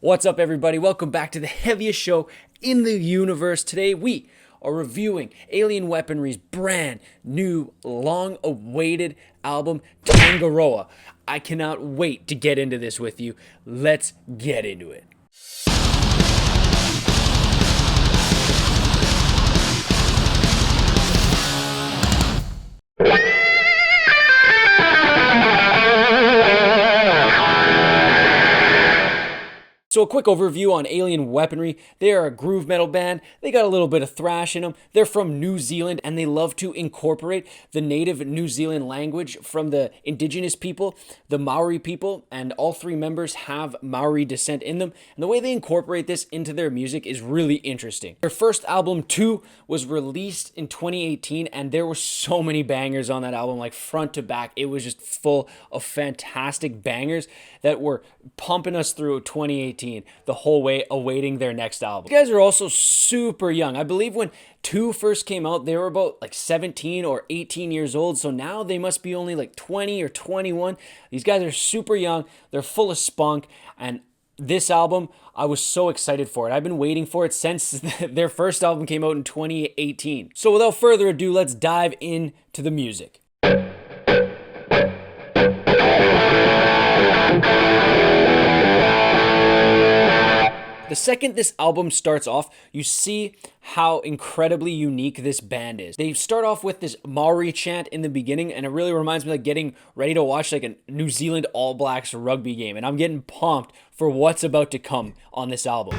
What's up, everybody? Welcome back to the heaviest show in the universe. Today we are reviewing Alien Weaponry's brand new, long-awaited album, Tangaroa. I cannot wait to get into this with you. Let's get into it. So a quick overview on Alien Weaponry. They are a groove metal band. They got a little bit of thrash in them. They're from New Zealand and they love to incorporate the native New Zealand language from the indigenous people, the Maori people, and all three members have Maori descent in them. And the way they incorporate this into their music is really interesting. Their first album, 2, was released in 2018 and there were so many bangers on that album, like front to back. It was just full of fantastic bangers that were pumping us through 2018. The whole way awaiting their next album. These guys are also super young. I believe when 2 first came out, they were about like 17 or 18 years old. So now they must be only like 20 or 21. These guys are super young. They're full of spunk. And this album, I was so excited for it. I've been waiting for it since their first album came out in 2018. So without further ado, let's dive into the music. The second this album starts off, you see how incredibly unique this band is. They start off with this Maori chant in the beginning, and it really reminds me of like getting ready to watch like a New Zealand All Blacks rugby game, and I'm getting pumped for what's about to come on this album.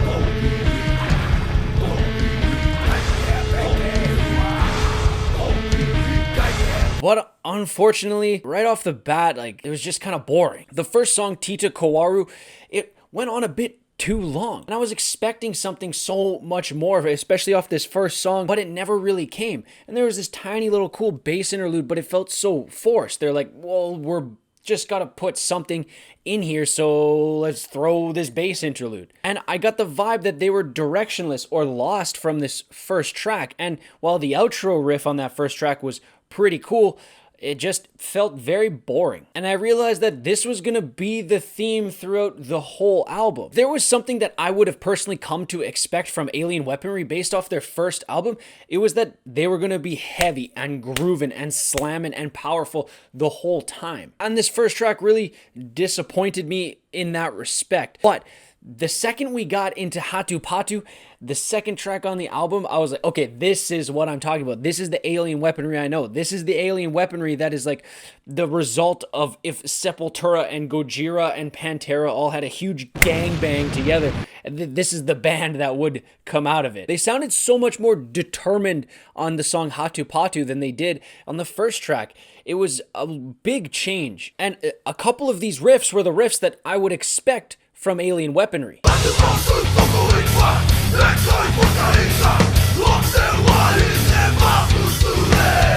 But unfortunately, right off the bat, like it was just kind of boring. The first song, Tita Kawaru, it went on a bit too long. And I was expecting something so much more of it, especially off this first song, but it never really came. And there was this tiny little cool bass interlude, but it felt so forced. They're like, well, we're just gotta put something in here, so let's throw this bass interlude. And I got the vibe that they were directionless or lost from this first track. And while the outro riff on that first track was pretty cool, it just felt very boring. And I realized that this was gonna be the theme throughout the whole album. There was something that I would have personally come to expect from Alien Weaponry based off their first album. It was that they were gonna be heavy and grooving and slamming and powerful the whole time. And this first track really disappointed me in that respect. But the second we got into Hatu Patu, the second track on the album, I was like, okay, this is what I'm talking about. This is the Alien Weaponry I know. This is the Alien Weaponry that is like the result of if Sepultura and Gojira and Pantera all had a huge gangbang together. This is the band that would come out of it. They sounded so much more determined on the song Hatu Patu than they did on the first track. It was a big change. And a couple of these riffs were the riffs that I would expect from Alien Weaponry.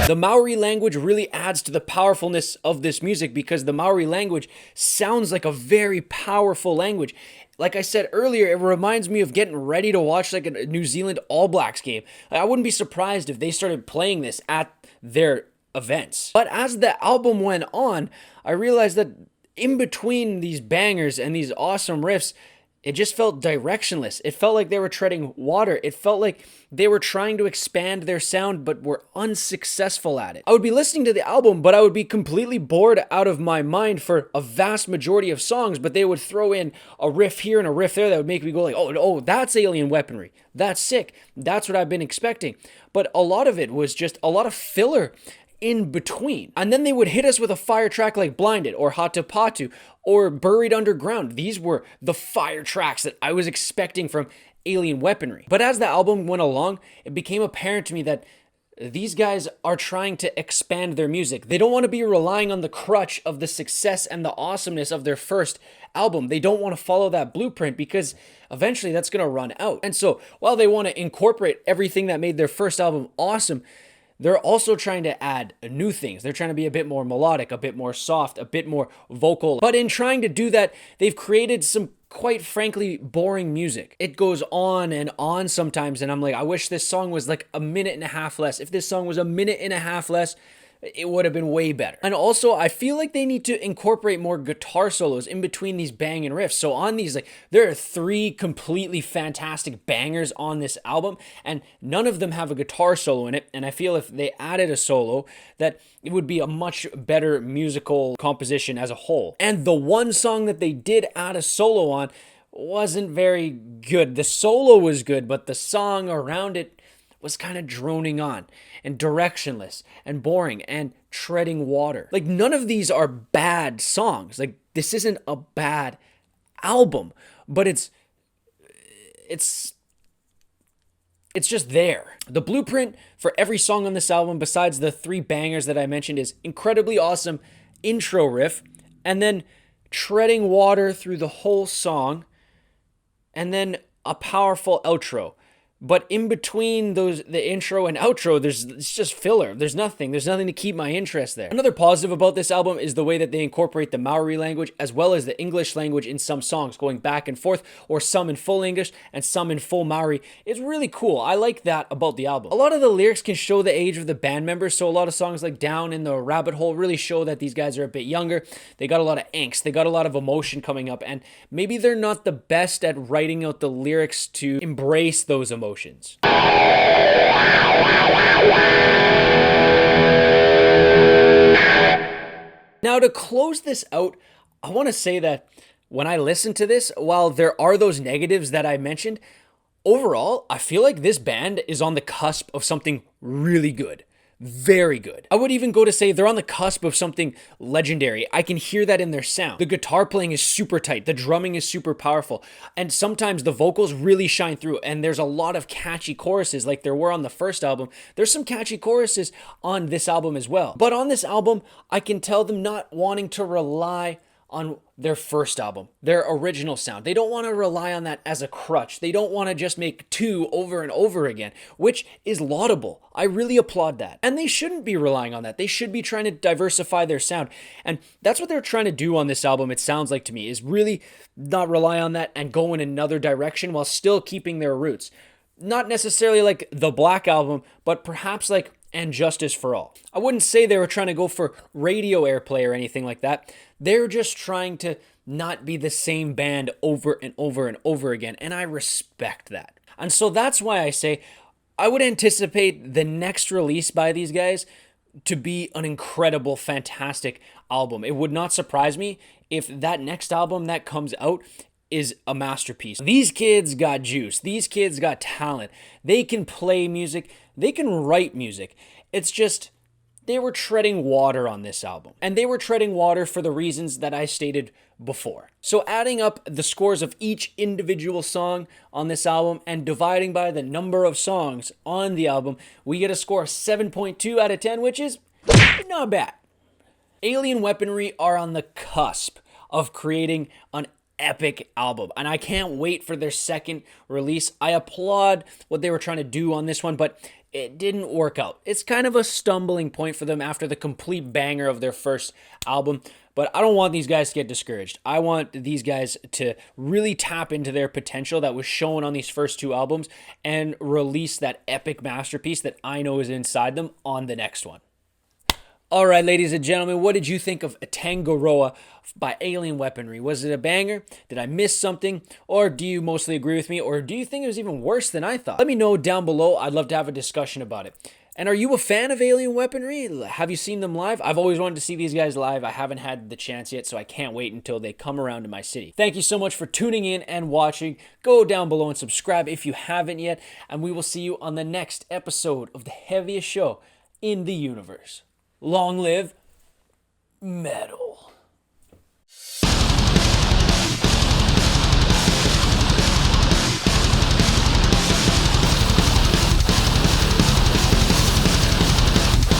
The Maori language really adds to the powerfulness of this music because the Maori language sounds like a very powerful language. Like I said earlier, it reminds me of getting ready to watch like a New Zealand All Blacks game. I wouldn't be surprised if they started playing this at their events. But as the album went on, I realized that in between these bangers and these awesome riffs, it just felt directionless. It felt like they were treading water. It felt like they were trying to expand their sound, but were unsuccessful at it. I would be listening to the album, but I would be completely bored out of my mind for a vast majority of songs, but they would throw in a riff here and a riff there that would make me go like, oh, that's Alien Weaponry. That's sick. That's what I've been expecting. But a lot of it was just a lot of filler in between. And then they would hit us with a fire track like Blinded or Hatu Patu or Buried Underground. These were the fire tracks that I was expecting from Alien Weaponry. But as the album went along, it became apparent to me that these guys are trying to expand their music. They don't want to be relying on the crutch of the success and the awesomeness of their first album. They don't want to follow that blueprint because eventually that's going to run out. And so while they want to incorporate everything that made their first album awesome, they're also trying to add new things. They're trying to be a bit more melodic, a bit more soft, a bit more vocal. But in trying to do that, they've created some quite frankly boring music. It goes on and on sometimes, and I'm like, I wish this song was like a minute and a half less. If this song was a minute and a half less, it would have been way better. And also, I feel like they need to incorporate more guitar solos in between these banging riffs. So on these, like, there are 3 completely fantastic bangers on this album, and none of them have a guitar solo in it. And I feel if they added a solo, that it would be a much better musical composition as a whole. And the one song that they did add a solo on wasn't very good. The solo was good, but the song around it was kind of droning on and directionless and boring and treading water. Like, none of these are bad songs. Like, this isn't a bad album, but it's just there. The blueprint for every song on this album, besides the 3 bangers that I mentioned, is incredibly awesome intro riff, and then treading water through the whole song, and then a powerful outro. But in between the intro and outro, it's just filler. There's nothing to keep my interest there. Another positive about this album is the way that they incorporate the Maori language as well as the English language in some songs, going back and forth, or some in full English and some in full Maori. It's really cool. I like that about the album. A lot of the lyrics can show the age of the band members, so a lot of songs like Down in the Rabbit Hole really show that these guys are a bit younger. They got a lot of angst. They got a lot of emotion coming up, and maybe they're not the best at writing out the lyrics to embrace those emotions. Now, to close this out, I want to say that when I listen to this, while there are those negatives that I mentioned, overall, I feel like this band is on the cusp of something really good. Very good. I would even go to say they're on the cusp of something legendary. I can hear that in their sound. The guitar playing is super tight. The drumming is super powerful. And sometimes the vocals really shine through. And there's a lot of catchy choruses like there were on the first album. There's some catchy choruses on this album as well. But on this album, I can tell them not wanting to rely on their first album, their original sound. They don't want to rely on that as a crutch. They don't want to just make 2 over and over again, which is laudable. I really applaud that. And they shouldn't be relying on that. They should be trying to diversify their sound. And that's what they're trying to do on this album, it sounds like to me, is really not rely on that and go in another direction while still keeping their roots. Not necessarily like the Black Album, but perhaps like And Justice for All. I wouldn't say they were trying to go for radio airplay or anything like that. They're just trying to not be the same band over and over and over again, and I respect that. And so that's why I say I would anticipate the next release by these guys to be an incredible, fantastic album. It would not surprise me if that next album that comes out is a masterpiece. These kids got juice. These kids got talent. They can play music. They can write music. It's just they were treading water on this album. And they were treading water for the reasons that I stated before. So adding up the scores of each individual song on this album and dividing by the number of songs on the album, we get a score of 7.2 out of 10, which is not bad. Alien Weaponry are on the cusp of creating an epic album, and I can't wait for their second release. I applaud what they were trying to do on this one, but it didn't work out. It's kind of a stumbling point for them after the complete banger of their first album, but I don't want these guys to get discouraged. I want these guys to really tap into their potential that was shown on these first 2 albums and release that epic masterpiece that I know is inside them on the next one. All right, ladies and gentlemen, what did you think of Tangaroa by Alien Weaponry? Was it a banger? Did I miss something? Or do you mostly agree with me? Or do you think it was even worse than I thought? Let me know down below. I'd love to have a discussion about it. And are you a fan of Alien Weaponry? Have you seen them live? I've always wanted to see these guys live. I haven't had the chance yet, so I can't wait until they come around to my city. Thank you so much for tuning in and watching. Go down below and subscribe if you haven't yet. And we will see you on the next episode of the heaviest show in the universe. Long live metal.